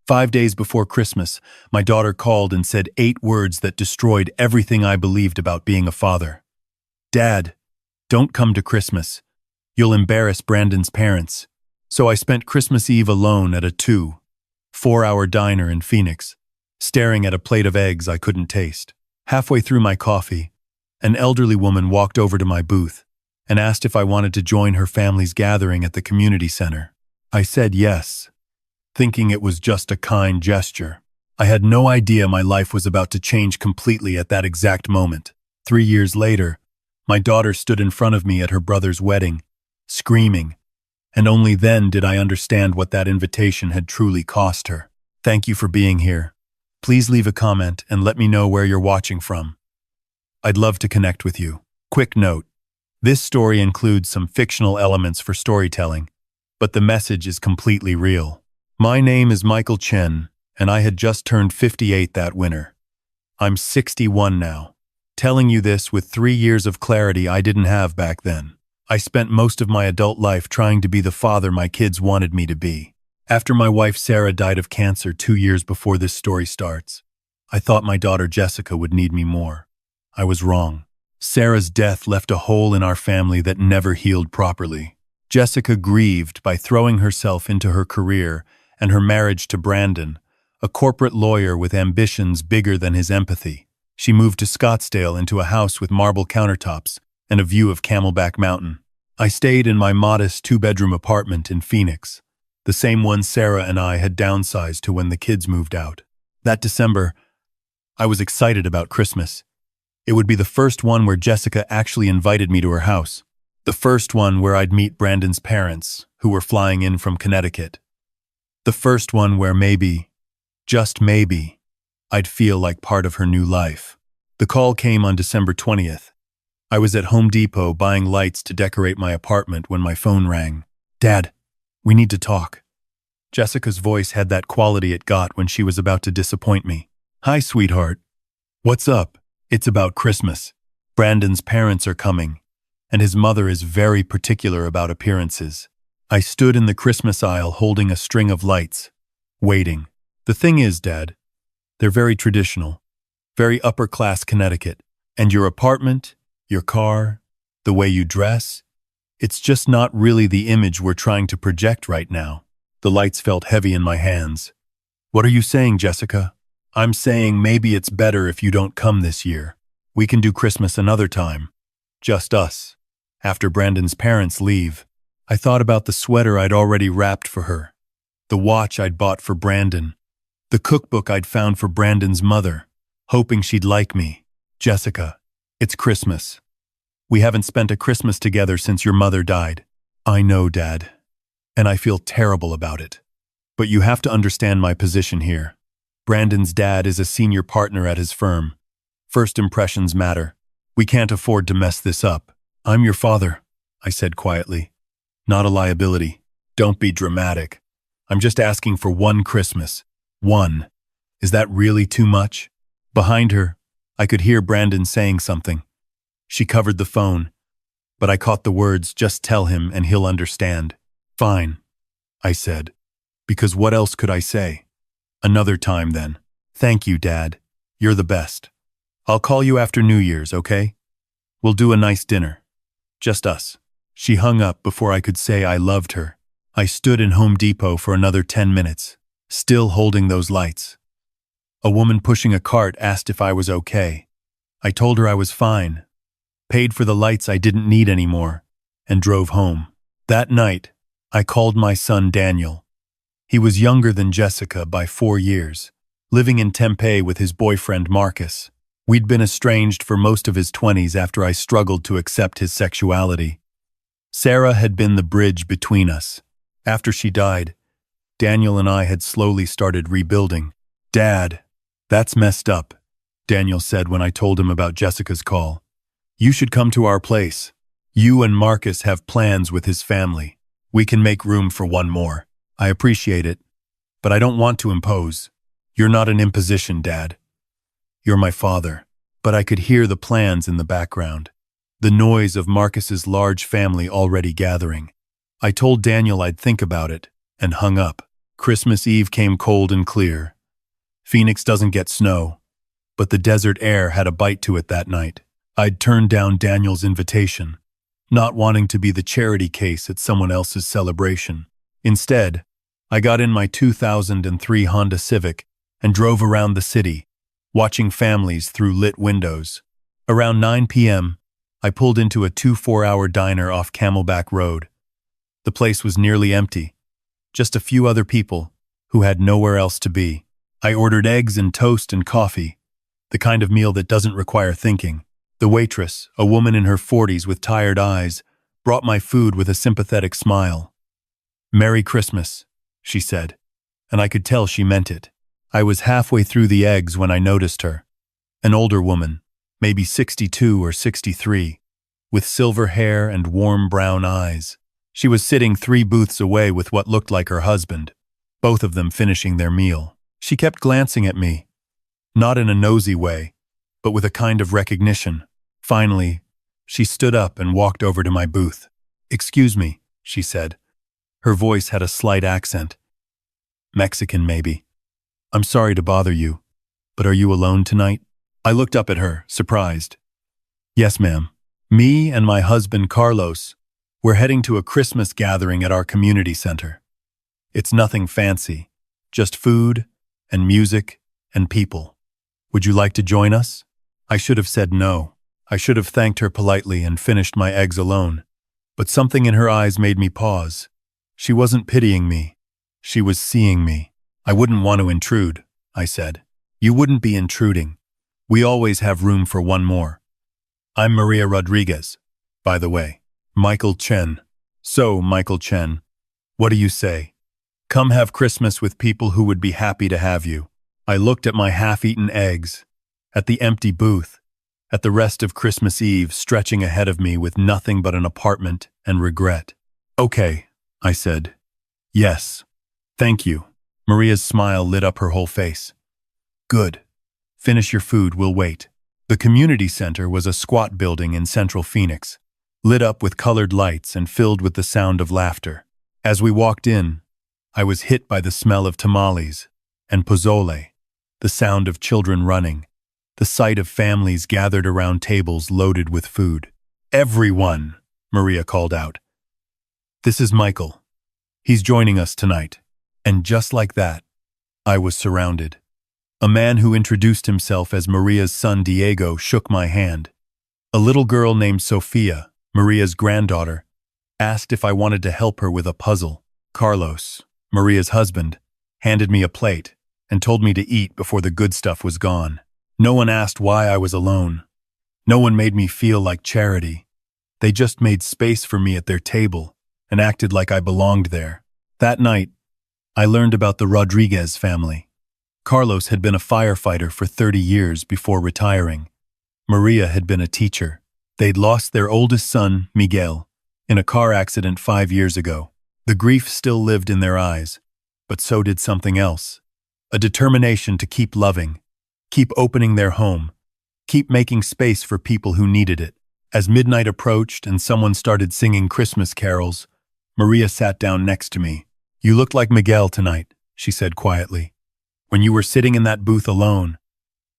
5 days before Christmas, my daughter called and said 8 words that destroyed everything I believed about being a father. "Dad, don't come to Christmas. You'll embarrass Brandon's parents." So I spent Christmas Eve alone at a 2-4 hour diner in Phoenix, staring at a plate of eggs I couldn't taste. Halfway through my coffee, an elderly woman walked over to my booth and asked if I wanted to join her family's gathering at the community center. I said yes, thinking it was just a kind gesture. I had no idea my life was about to change completely at that exact moment. 3 years later, my daughter stood in front of me at her brother's wedding, screaming, and only then did I understand what that invitation had truly cost her. Thank you for being here. Please leave a comment and let me know where you're watching from. I'd love to connect with you. Quick note: this story includes some fictional elements for storytelling, but the message is completely real. My name is Michael Chen, and I had just turned 58 that winter. I'm 61 now, telling you this with 3 years of clarity I didn't have back then. I spent most of my adult life trying to be the father my kids wanted me to be. After my wife Sarah died of cancer 2 years before this story starts, I thought my daughter Jessica would need me more. I was wrong. Sarah's death left a hole in our family that never healed properly. Jessica grieved by throwing herself into her career and her marriage to Brandon, a corporate lawyer with ambitions bigger than his empathy. She moved to Scottsdale into a house with marble countertops and a view of Camelback Mountain. I stayed in my modest 2-bedroom apartment in Phoenix, the same one Sarah and I had downsized to when the kids moved out. That December, I was excited about Christmas. It would be the first one where Jessica actually invited me to her house. The first one where I'd meet Brandon's parents, who were flying in from Connecticut. The first one where maybe, just maybe, I'd feel like part of her new life. The call came on December 20th. I was at Home Depot buying lights to decorate my apartment when my phone rang. "Dad, we need to talk." Jessica's voice had that quality it got when she was about to disappoint me. "Hi, sweetheart. What's up?" "It's about Christmas. Brandon's parents are coming, and his mother is very particular about appearances." I stood in the Christmas aisle holding a string of lights, waiting. "The thing is, Dad, they're very traditional, very upper-class Connecticut, and your apartment, your car, the way you dress, it's just not really the image we're trying to project right now." The lights felt heavy in my hands. "What are you saying, Jessica?" "I'm saying maybe it's better if you don't come this year. We can do Christmas another time. Just us. After Brandon's parents leave." I thought about the sweater I'd already wrapped for her, the watch I'd bought for Brandon, the cookbook I'd found for Brandon's mother, hoping she'd like me. "Jessica, it's Christmas. We haven't spent a Christmas together since your mother died." "I know, Dad, and I feel terrible about it. But you have to understand my position here. Brandon's dad is a senior partner at his firm. First impressions matter. We can't afford to mess this up." "I'm your father," I said quietly. "Not a liability. Don't be dramatic. I'm just asking for one Christmas. One. Is that really too much?" Behind her, I could hear Brandon saying something. She covered the phone, but I caught the words, "Just tell him and he'll understand." "Fine," I said, because what else could I say? "Another time then." "Thank you, Dad. You're the best. I'll call you after New Year's, okay? We'll do a nice dinner. Just us." She hung up before I could say I loved her. I stood in Home Depot for another 10 minutes, still holding those lights. A woman pushing a cart asked if I was okay. I told her I was fine, paid for the lights I didn't need anymore, and drove home. That night, I called my son Daniel. He was younger than Jessica by 4 years, living in Tempe with his boyfriend Marcus. We'd been estranged for most of his 20s after I struggled to accept his sexuality. Sarah had been the bridge between us. After she died, Daniel and I had slowly started rebuilding. "Dad, that's messed up," Daniel said when I told him about Jessica's call. "You should come to our place. You and Marcus have plans with his family. We can make room for one more." "I appreciate it, but I don't want to impose." "You're not an imposition, Dad. You're my father." But I could hear the plans in the background, the noise of Marcus's large family already gathering. I told Daniel I'd think about it, and hung up. Christmas Eve came cold and clear. Phoenix doesn't get snow, but the desert air had a bite to it that night. I'd turned down Daniel's invitation, not wanting to be the charity case at someone else's celebration. Instead, I got in my 2003 Honda Civic and drove around the city, watching families through lit windows. Around 9 p.m., I pulled into a 2-4-hour diner off Camelback Road. The place was nearly empty, just a few other people who had nowhere else to be. I ordered eggs and toast and coffee, the kind of meal that doesn't require thinking. The waitress, a woman in her 40s with tired eyes, brought my food with a sympathetic smile. "Merry Christmas," she said, and I could tell she meant it. I was halfway through the eggs when I noticed her. An older woman, maybe 62 or 63, with silver hair and warm brown eyes. She was sitting 3 booths away with what looked like her husband, both of them finishing their meal. She kept glancing at me, not in a nosy way, but with a kind of recognition. Finally, she stood up and walked over to my booth. "Excuse me," she said. Her voice had a slight accent. "Mexican, maybe. I'm sorry to bother you, but are you alone tonight?" I looked up at her, surprised. "Yes, ma'am. Me and my husband, Carlos, we're heading to a Christmas gathering at our community center. It's nothing fancy, just food and music and people. Would you like to join us?" I should have said no. I should have thanked her politely and finished my eggs alone. But something in her eyes made me pause. She wasn't pitying me. She was seeing me. "I wouldn't want to intrude," I said. "You wouldn't be intruding. We always have room for one more. I'm Maria Rodriguez, by the way. Michael Chen." "So, Michael Chen, what do you say? Come have Christmas with people who would be happy to have you." I looked at my half-eaten eggs, at the empty booth, at the rest of Christmas Eve stretching ahead of me with nothing but an apartment and regret. "Okay," I said. "Yes. Thank you." Maria's smile lit up her whole face. "Good. Finish your food, we'll wait." The community center was a squat building in central Phoenix, lit up with colored lights and filled with the sound of laughter. As we walked in, I was hit by the smell of tamales and pozole, the sound of children running, the sight of families gathered around tables loaded with food. "Everyone," Maria called out. "This is Michael. He's joining us tonight." And just like that, I was surrounded. A man who introduced himself as Maria's son Diego shook my hand. A little girl named Sofia, Maria's granddaughter, asked if I wanted to help her with a puzzle. Carlos, Maria's husband, handed me a plate and told me to eat before the good stuff was gone. No one asked why I was alone. No one made me feel like charity. They just made space for me at their table and acted like I belonged there. That night, I learned about the Rodriguez family. Carlos had been a firefighter for 30 years before retiring. Maria had been a teacher. They'd lost their oldest son, Miguel, in a car accident 5 years ago. The grief still lived in their eyes, but so did something else. A determination to keep loving, keep opening their home, keep making space for people who needed it. As midnight approached and someone started singing Christmas carols, Maria sat down next to me. "You looked like Miguel tonight," she said quietly. "When you were sitting in that booth alone.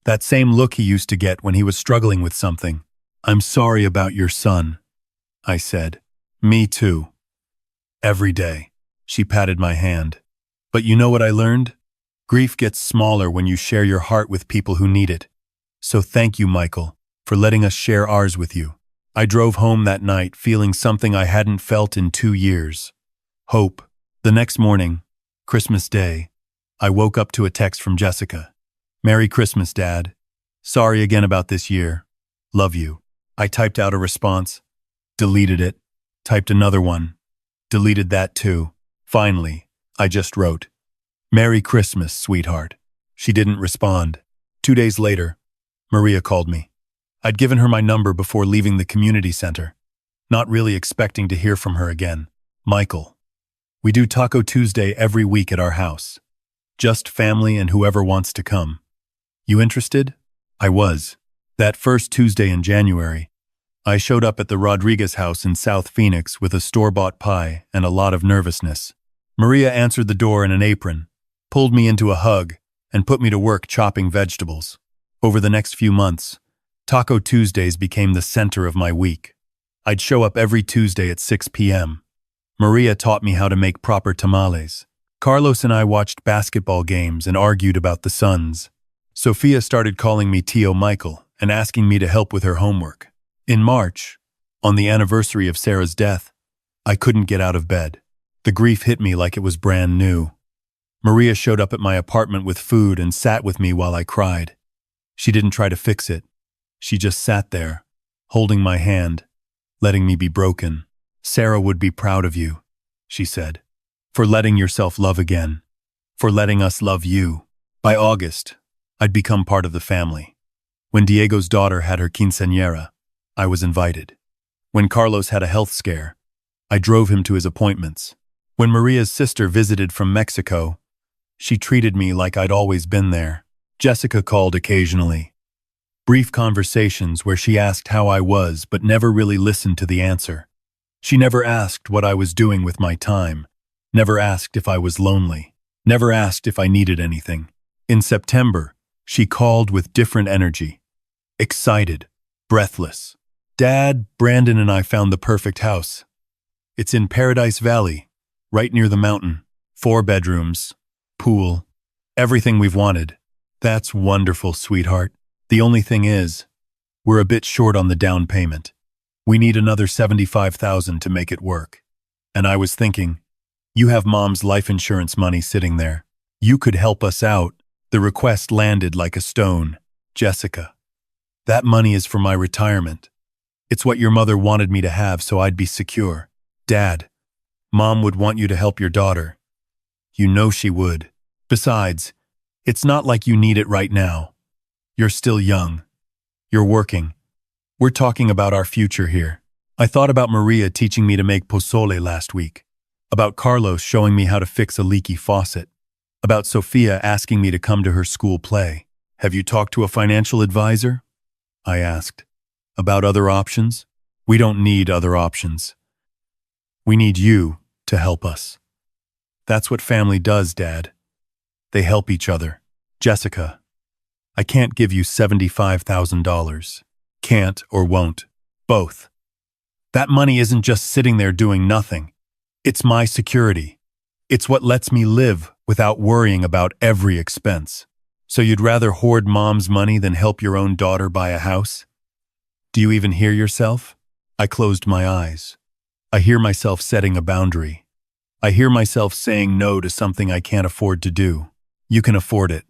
That same look he used to get when he was struggling with something." "I'm sorry about your son," I said. "Me too. Every day." She patted my hand. "But you know what I learned? Grief gets smaller when you share your heart with people who need it. So thank you, Michael, for letting us share ours with you." I drove home that night feeling something I hadn't felt in 2 years. Hope. The next morning, Christmas Day, I woke up to a text from Jessica. "Merry Christmas, Dad. Sorry again about this year. Love you." I typed out a response, deleted it, typed another one, deleted that too. Finally, I just wrote, "Merry Christmas, sweetheart." She didn't respond. 2 days later, Maria called me. I'd given her my number before leaving the community center, not really expecting to hear from her again. "Michael, we do Taco Tuesday every week at our house. Just family and whoever wants to come. You interested?" I was. That first Tuesday in January, I showed up at the Rodriguez house in South Phoenix with a store-bought pie and a lot of nervousness. Maria answered the door in an apron, pulled me into a hug, and put me to work chopping vegetables. Over the next few months, Taco Tuesdays became the center of my week. I'd show up every Tuesday at 6 p.m. Maria taught me how to make proper tamales. Carlos and I watched basketball games and argued about the Suns. Sophia started calling me Tio Michael and asking me to help with her homework. In March, on the anniversary of Sarah's death, I couldn't get out of bed. The grief hit me like it was brand new. Maria showed up at my apartment with food and sat with me while I cried. She didn't try to fix it. She just sat there, holding my hand, letting me be broken. "Sarah would be proud of you," she said, "for letting yourself love again, for letting us love you." By August, I'd become part of the family. When Diego's daughter had her quinceañera, I was invited. When Carlos had a health scare, I drove him to his appointments. When Maria's sister visited from Mexico, she treated me like I'd always been there. Jessica called occasionally. Brief conversations where she asked how I was but never really listened to the answer. She never asked what I was doing with my time, never asked if I was lonely, never asked if I needed anything. In September, she called with different energy, excited, breathless. "Dad, Brandon and I found the perfect house. It's in Paradise Valley, right near the mountain. 4 bedrooms, pool, everything we've wanted." "That's wonderful, sweetheart. The only thing is, we're a bit short on the down payment. We need another $75,000 to make it work." And I was thinking, you have Mom's life insurance money sitting there. You could help us out. The request landed like a stone. "Jessica, that money is for my retirement. It's what your mother wanted me to have so I'd be secure." "Dad, Mom would want you to help your daughter. You know she would. Besides, it's not like you need it right now. You're still young. You're working. We're talking about our future here." I thought about Maria teaching me to make pozole last week, about Carlos showing me how to fix a leaky faucet, about Sophia asking me to come to her school play. "Have you talked to a financial advisor?" I asked. "About other options?" "We don't need other options. We need you to help us. That's what family does, Dad. They help each other." "Jessica, I can't give you $75,000. Can't or won't. Both. That money isn't just sitting there doing nothing. It's my security. It's what lets me live without worrying about every expense." "So you'd rather hoard Mom's money than help your own daughter buy a house? Do you even hear yourself?" I closed my eyes. I hear myself setting a boundary. I hear myself saying no to something I can't afford to do. "You can afford it.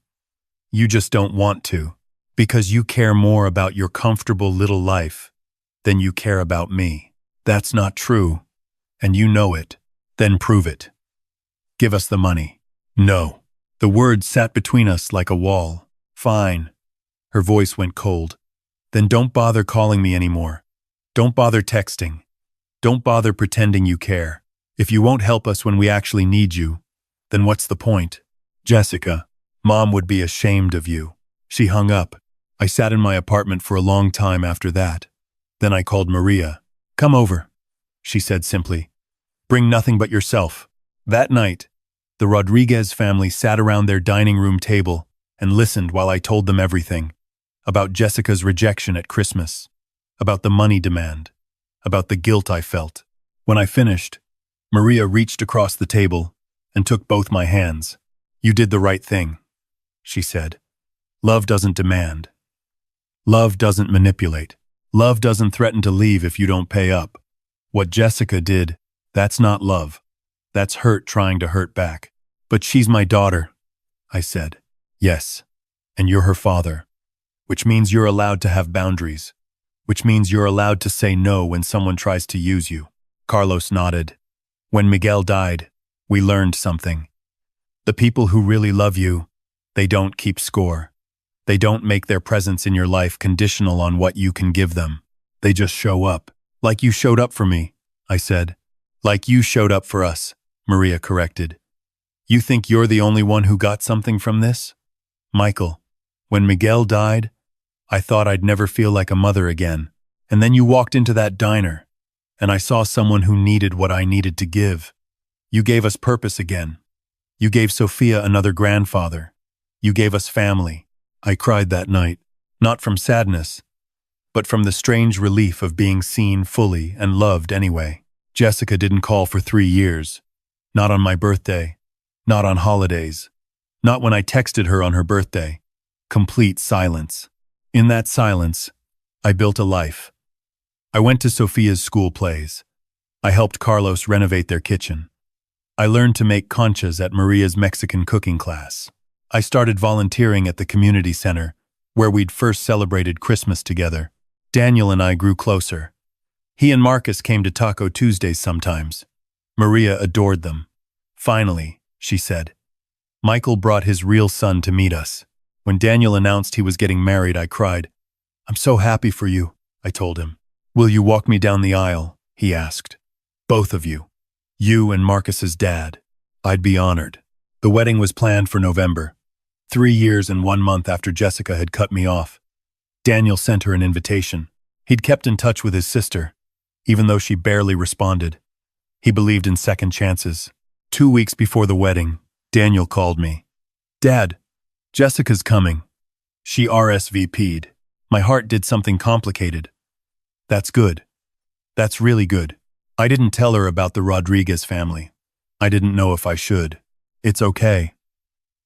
You just don't want to, because you care more about your comfortable little life than you care about me." "That's not true, and you know it. Then prove it. Give us the money." "No." The words sat between us like a wall. "Fine." Her voice went cold. "Then don't bother calling me anymore. Don't bother texting. Don't bother pretending you care. If you won't help us when we actually need you, then what's the point?" "Jessica, Mom would be ashamed of you." She hung up. I sat in my apartment for a long time after that. Then I called Maria. "Come over," she said simply. "Bring nothing but yourself." That night, the Rodriguez family sat around their dining room table and listened while I told them everything. About Jessica's rejection at Christmas, about the money demand, about the guilt I felt. When I finished, Maria reached across the table and took both my hands. "You did the right thing," she said. "Love doesn't demand. Love doesn't manipulate. Love doesn't threaten to leave if you don't pay up. What Jessica did, that's not love. That's hurt trying to hurt back." "But she's my daughter," I said. "Yes, and you're her father, which means you're allowed to have boundaries, which means you're allowed to say no when someone tries to use you." Carlos nodded. "When Miguel died, we learned something. The people who really love you, they don't keep score. They don't make their presence in your life conditional on what you can give them. They just show up. Like you showed up for me," I said. "Like you showed up for us," Maria corrected. "You think you're the only one who got something from this? Michael, when Miguel died, I thought I'd never feel like a mother again. And then you walked into that diner, and I saw someone who needed what I needed to give. You gave us purpose again. You gave Sophia another grandfather. You gave us family. I cried that night, not from sadness, but from the strange relief of being seen fully and loved anyway. Jessica didn't call for 3 years. Not on my birthday. Not on holidays. Not when I texted her on her birthday. Complete silence. In that silence, I built a life. I went to Sophia's school plays. I helped Carlos renovate their kitchen. I learned to make conchas at Maria's Mexican cooking class. I started volunteering at the community center, where we'd first celebrated Christmas together. Daniel and I grew closer. He and Marcus came to Taco Tuesdays sometimes. Maria adored them. Finally, she said. Michael brought his real son to meet us. When Daniel announced he was getting married, I cried. "I'm so happy for you," I told him. "Will you walk me down the aisle?" he asked. "Both of you. You and Marcus's dad." I'd be honored. The wedding was planned for November, 3 years and 1 month after Jessica had cut me off. Daniel sent her an invitation. He'd kept in touch with his sister, even though she barely responded. He believed in second chances. 2 weeks before the wedding, Daniel called me. "Dad, Jessica's coming. She RSVP'd. My heart did something complicated." "That's good. That's really good." I didn't tell her about the Rodriguez family. I didn't know if I should. It's okay.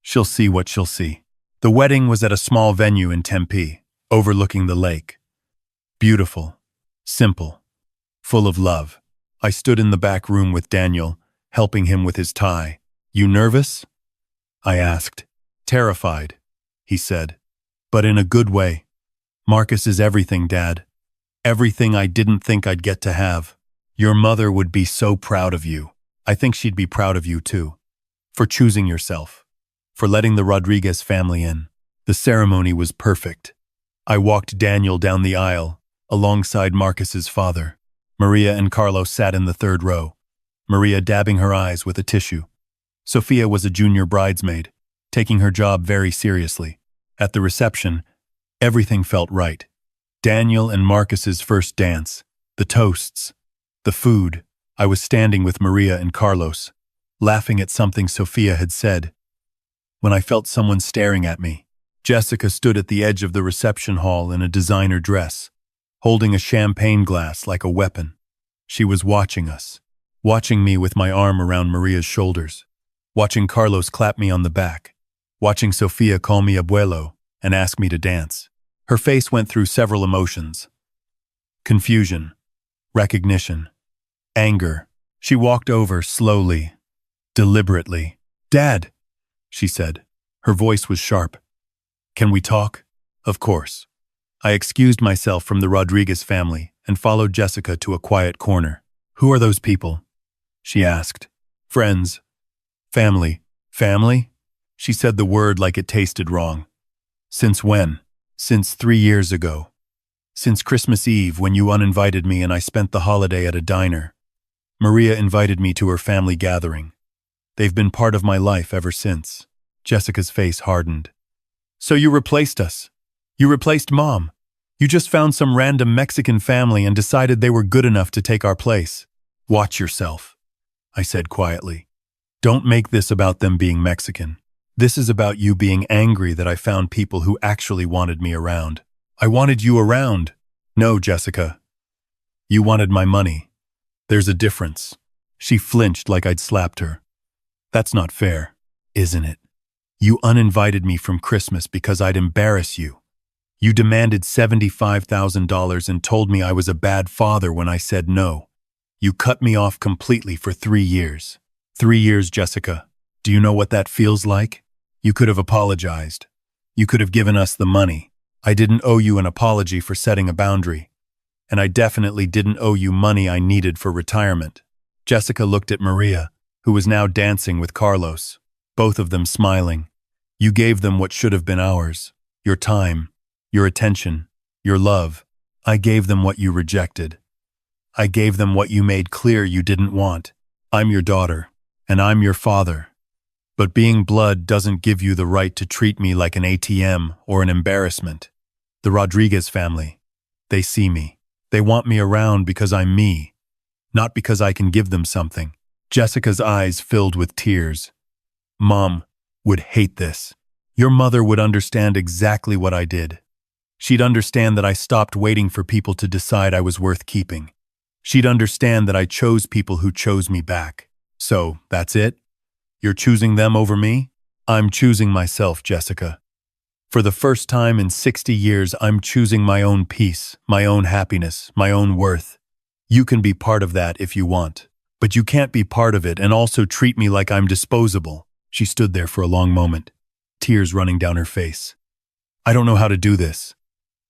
She'll see what she'll see. The wedding was at a small venue in Tempe, overlooking the lake. Beautiful. Simple. Full of love. I stood in the back room with Daniel, helping him with his tie. "You nervous?" I asked. "Terrified," he said. "But in a good way. Marcus is everything, Dad. Everything I didn't think I'd get to have. Your mother would be so proud of you. I think she'd be proud of you too. For choosing yourself. For letting the Rodriguez family in." The ceremony was perfect. I walked Daniel down the aisle, alongside Marcus's father. Maria and Carlos sat in the third row, Maria dabbing her eyes with a tissue. Sophia was a junior bridesmaid, taking her job very seriously. At the reception, everything felt right. Daniel and Marcus's first dance, the toasts, the food. I was standing with Maria and Carlos, laughing at something Sophia had said, when I felt someone staring at me. Jessica stood at the edge of the reception hall in a designer dress, holding a champagne glass like a weapon. She was watching us, watching me with my arm around Maria's shoulders, watching Carlos clap me on the back, watching Sophia call me abuelo and ask me to dance. Her face went through several emotions. Confusion, recognition, anger. She walked over slowly, deliberately. "Dad," she said. Her voice was sharp. "Can we talk?" "Of course." I excused myself from the Rodriguez family and followed Jessica to a quiet corner. "Who are those people?" she asked. "Friends. Family." "Family?" She said the word like it tasted wrong. "Since when?" "Since 3 years ago. Since Christmas Eve when you uninvited me and I spent the holiday at a diner. Maria invited me to her family gathering. They've been part of my life ever since." Jessica's face hardened. "So you replaced us? You replaced Mom? You just found some random Mexican family and decided they were good enough to take our place?" "Watch yourself," I said quietly. "Don't make this about them being Mexican. This is about you being angry that I found people who actually wanted me around." "I wanted you around." "No, Jessica. You wanted my money. There's a difference." She flinched like I'd slapped her. "That's not fair, isn't it? You uninvited me from Christmas because I'd embarrass you. You demanded $75,000 and told me I was a bad father when I said no. You cut me off completely for 3 years. 3 years, Jessica. Do you know what that feels like? You could have apologized. You could have given us the money. I didn't owe you an apology for setting a boundary. And I definitely didn't owe you money I needed for retirement." Jessica looked at Maria, who was now dancing with Carlos, both of them smiling. "You gave them what should have been ours. Your time, your attention, your love. I gave them what you rejected. I gave them what you made clear you didn't want. I'm your daughter, and I'm your father. But being blood doesn't give you the right to treat me like an ATM or an embarrassment. The Rodriguez family, they see me. They want me around because I'm me, not because I can give them something. Jessica's eyes filled with tears. Mom would hate this. Your mother would understand exactly what I did. She'd understand that I stopped waiting for people to decide I was worth keeping. She'd understand that I chose people who chose me back. So, that's it? You're choosing them over me? I'm choosing myself, Jessica. For the first time in 60 years, I'm choosing my own peace, my own happiness, my own worth. You can be part of that if you want. But you can't be part of it and also treat me like I'm disposable. She stood there for a long moment, tears running down her face. I don't know how to do this.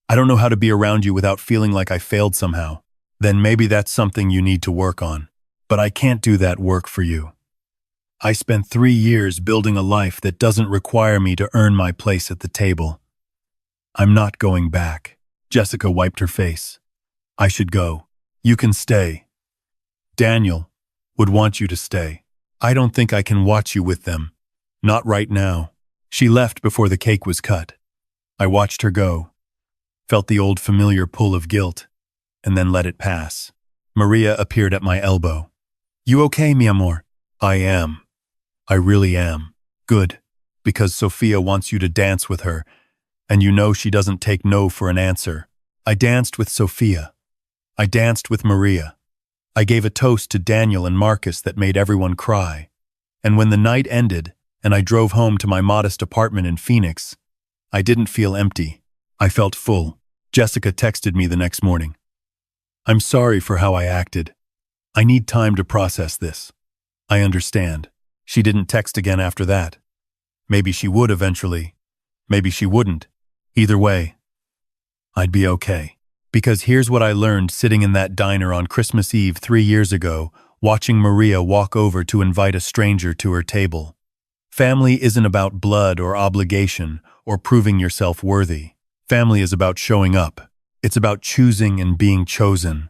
I don't know how to be around you without feeling like I failed somehow. Then maybe that's something you need to work on. But I can't do that work for you. I spent 3 years building a life that doesn't require me to earn my place at the table. I'm not going back. Jessica wiped her face. I should go. You can stay. Daniel would want you to stay. I don't think I can watch you with them. Not right now. She left before the cake was cut. I watched her go, felt the old familiar pull of guilt, and then let it pass. Maria appeared at my elbow. You okay, mi amor? I am. I really am. Good. Because Sophia wants you to dance with her, and you know she doesn't take no for an answer. I danced with Sophia. I danced with Maria. I gave a toast to Daniel and Marcus that made everyone cry. And when the night ended, and I drove home to my modest apartment in Phoenix, I didn't feel empty. I felt full. Jessica texted me the next morning. I'm sorry for how I acted. I need time to process this. I understand. She didn't text again after that. Maybe she would eventually. Maybe she wouldn't. Either way, I'd be okay. Because here's what I learned sitting in that diner on Christmas Eve 3 years ago, watching Maria walk over to invite a stranger to her table. Family isn't about blood or obligation or proving yourself worthy. Family is about showing up. It's about choosing and being chosen.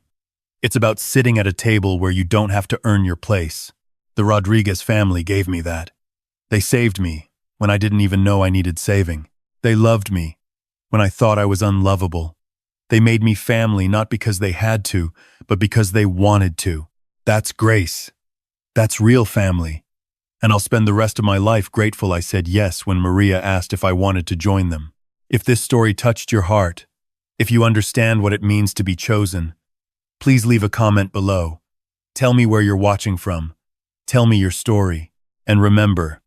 It's about sitting at a table where you don't have to earn your place. The Rodriguez family gave me that. They saved me when I didn't even know I needed saving. They loved me when I thought I was unlovable. They made me family not because they had to, but because they wanted to. That's grace. That's real family. And I'll spend the rest of my life grateful I said yes when Maria asked if I wanted to join them. If this story touched your heart, if you understand what it means to be chosen, please leave a comment below. Tell me where you're watching from. Tell me your story. And remember,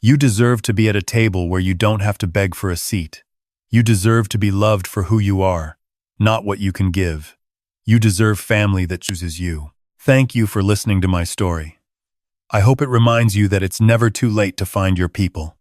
you deserve to be at a table where you don't have to beg for a seat. You deserve to be loved for who you are, not what you can give. You deserve family that chooses you. Thank you for listening to my story. I hope it reminds you that it's never too late to find your people.